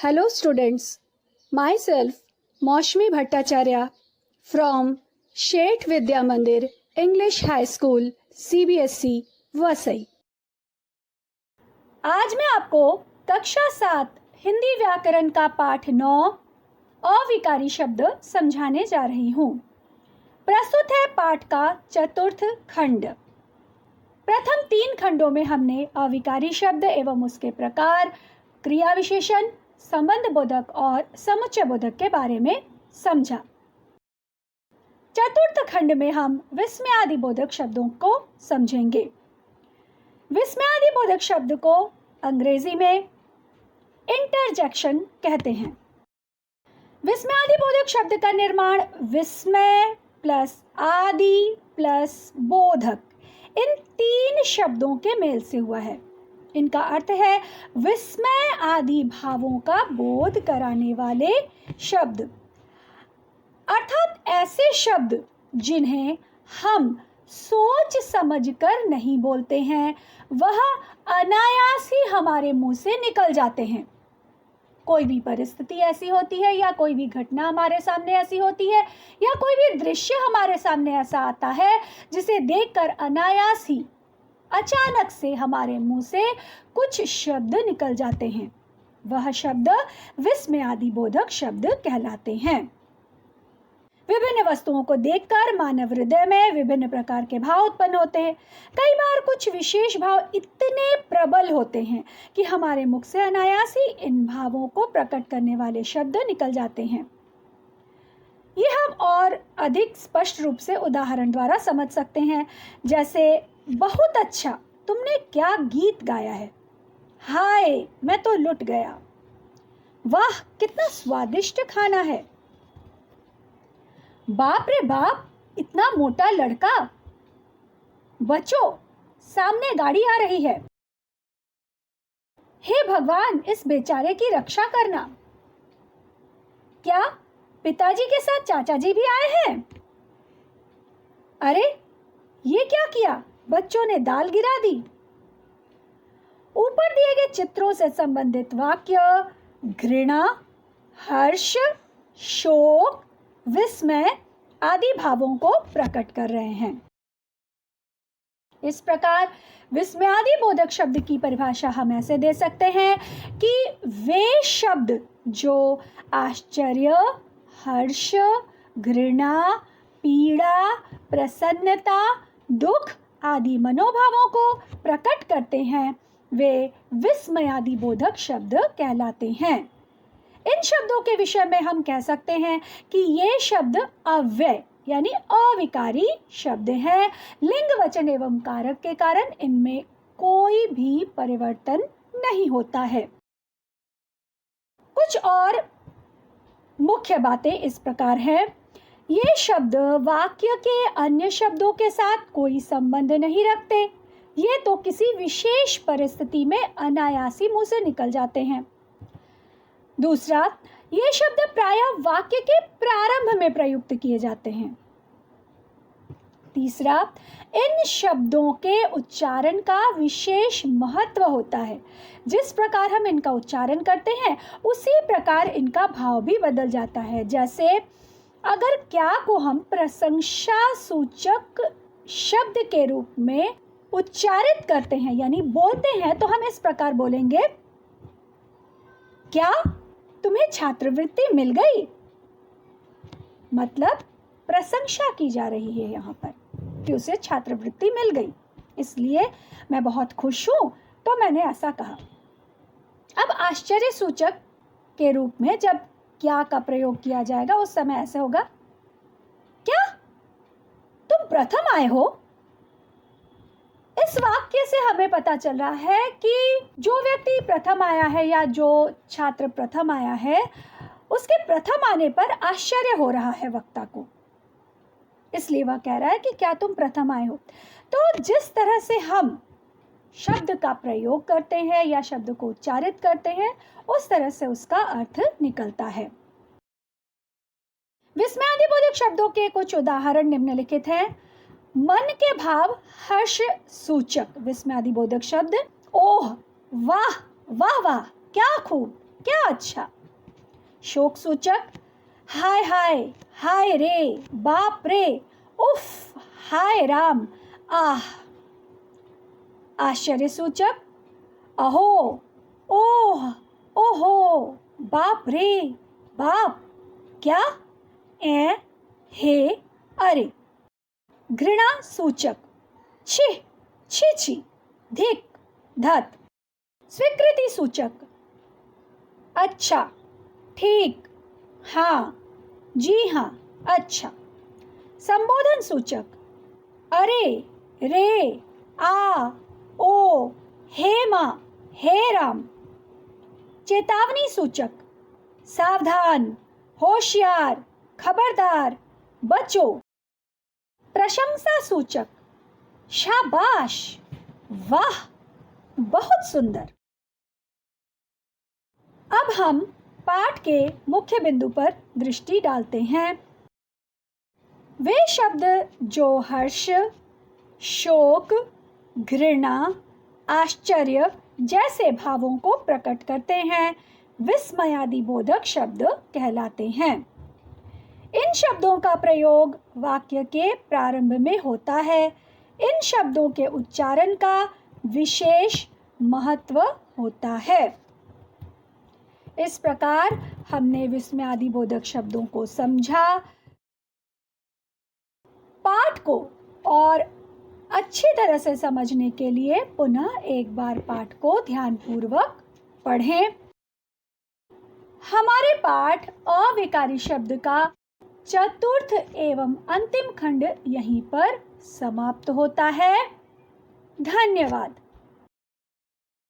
Hello students, myself Maushmi Bhattacharya from Shet Vidya Mandir English High School CBSE Vasai. आज मैं आपको कक्षा 7 हिंदी व्याकरण का पाठ 9 अविकारी शब्द समझाने जा रही हूँ। प्रस्तुत है पाठ का चतुर्थ खंड। प्रथम 3 खंडों में हमने अविकारी शब्द एवं उसके प्रकार, क्रिया विशेषण, संबंध बोधक और समुच्चय बोधक के बारे में समझा। चतुर्थ खंड में हम विस्मयादि बोधक शब्दों को समझेंगे। विस्मयादि बोधक शब्द को अंग्रेजी में इंटरजेक्शन कहते हैं। विस्मयादि बोधक शब्द का निर्माण विस्मय प्लस आदि प्लस बोधक इन 3 शब्दों के मेल से हुआ है। इनका अर्थ है विस्मय आदि भावों का बोध कराने वाले शब्द, अर्थात ऐसे शब्द जिन्हें हम सोच समझकर नहीं बोलते हैं, वह अनायास ही हमारे मुंह से निकल जाते हैं। कोई भी परिस्थिति ऐसी होती है या कोई भी घटना हमारे सामने ऐसी होती है या कोई भी दृश्य हमारे सामने ऐसा आता है जिसे देखकर अनायास ही अचानक से हमारे मुंह से कुछ शब्द निकल जाते हैं, वह शब्द विस्मयादि बोधक शब्द कहलाते हैं। विभिन्न वस्तुओं को देखकर मानव हृदय में विभिन्न प्रकार के भाव उत्पन्न होते हैं। कई बार कुछ विशेष भाव इतने प्रबल होते हैं कि हमारे मुख से अनायास ही इन भावों को प्रकट करने वाले शब्द निकल जाते हैं। ये हम और अधिक स्पष्ट रूप से उदाहरण द्वारा समझ सकते हैं, जैसे बहुत अच्छा, तुमने क्या गीत गाया है, हाय मैं तो लुट गया, वाह कितना स्वादिष्ट खाना है, बाप रे बाप इतना मोटा लड़का, बच्चों सामने गाड़ी आ रही है, हे भगवान इस बेचारे की रक्षा करना, क्या पिताजी के साथ चाचा जी भी आए हैं, अरे ये क्या किया, बच्चों ने दाल गिरा दी। ऊपर दिए गए चित्रों से संबंधित वाक्य घृणा, हर्ष, शोक, विस्मय आदि भावों को प्रकट कर रहे हैं। इस प्रकार विस्मयादि बोधक शब्द की परिभाषा हम ऐसे दे सकते हैं कि वे शब्द जो आश्चर्य, हर्ष, घृणा, पीड़ा, प्रसन्नता, दुख आदि मनोभावों को प्रकट करते हैं, वे विस्मयादि बोधक शब्द कहलाते हैं। इन शब्दों के विषय में हम कह सकते हैं कि ये शब्द अव्यय यानी अविकारी शब्द हैं। लिंग, वचन एवं कारक के कारण इनमें कोई भी परिवर्तन नहीं होता है। कुछ और मुख्य बातें इस प्रकार है। ये शब्द वाक्य के अन्य शब्दों के साथ कोई संबंध नहीं रखते। ये तो किसी विशेष परिस्थिति में अनायासी मुंह से निकल जाते हैं। दूसरा, ये शब्द प्रायः वाक्य के प्रारंभ में प्रयुक्त किए जाते हैं। तीसरा, इन शब्दों के उच्चारण का विशेष महत्व होता है। जिस प्रकार हम इनका उच्चारण करते हैं उसी प्रकार इनका भाव भी बदल जाता है। जैसे अगर क्या को हम प्रशंसा सूचक शब्द के रूप में उच्चारित करते हैं यानी बोलते हैं, तो हम इस प्रकार बोलेंगे, क्या तुम्हें छात्रवृत्ति मिल गई, मतलब प्रशंसा की जा रही है यहाँ पर कि उसे छात्रवृत्ति मिल गई, इसलिए मैं बहुत खुश हूँ तो मैंने ऐसा कहा। अब आश्चर्य सूचक के रूप में जब क्या का प्रयोग किया जाएगा उस समय ऐसे होगा, क्या तुम प्रथम आए हो। इस वाक्य से हमें पता चल रहा है कि जो व्यक्ति प्रथम आया है या जो छात्र प्रथम आया है उसके प्रथम आने पर आश्चर्य हो रहा है वक्ता को, इसलिए वह कह रहा है कि क्या तुम प्रथम आए हो। तो जिस तरह से हम शब्द का प्रयोग करते हैं या शब्द को उच्चारित करते हैं उस तरह से उसका अर्थ निकलता है। विस्मयादि बोधक शब्दों के कुछ उदाहरण निम्नलिखित हैं। मन के भाव हर्ष सूचक विस्मयादि बोधक शब्द ओह, वाह वाह वाह, क्या खूब, क्या अच्छा। शोक सूचक हाय हाय, हाय रे, बाप रे, उफ, हाय राम, आह। आश्चर्य सूचक अहो, ओह, ओहो, बाप रे, बाप, क्या, ए, हे, अरे। घृणा सूचक छी, छी छी, धिक, धत। स्वीकृति सूचक अच्छा, ठीक, हाँ, जी हाँ, अच्छा। संबोधन सूचक अरे, रे, आ, ओ, हे माँ, हे राम। चेतावनी सूचक सावधान, होशियार, खबरदार, बचो। प्रशंसा सूचक शाबाश, वाह, बहुत सुंदर। अब हम पाठ के मुख्य बिंदु पर दृष्टि डालते हैं। वे शब्द जो हर्ष, शोक, घृणा, आश्चर्य जैसे भावों को प्रकट करते हैं, विस्मयादिबोधक शब्द कहलाते हैं। इन शब्दों का प्रयोग वाक्य के प्रारंभ में होता है। इन शब्दों के उच्चारण का विशेष महत्व होता है। इस प्रकार हमने विस्मयादिबोधक शब्दों को समझा। पाठ को और अच्छी तरह से समझने के लिए पुनः एक बार पाठ को ध्यानपूर्वक पढ़ें। हमारे पाठ अविकारी शब्द का चतुर्थ एवं अंतिम खंड यहीं पर समाप्त होता है। धन्यवाद।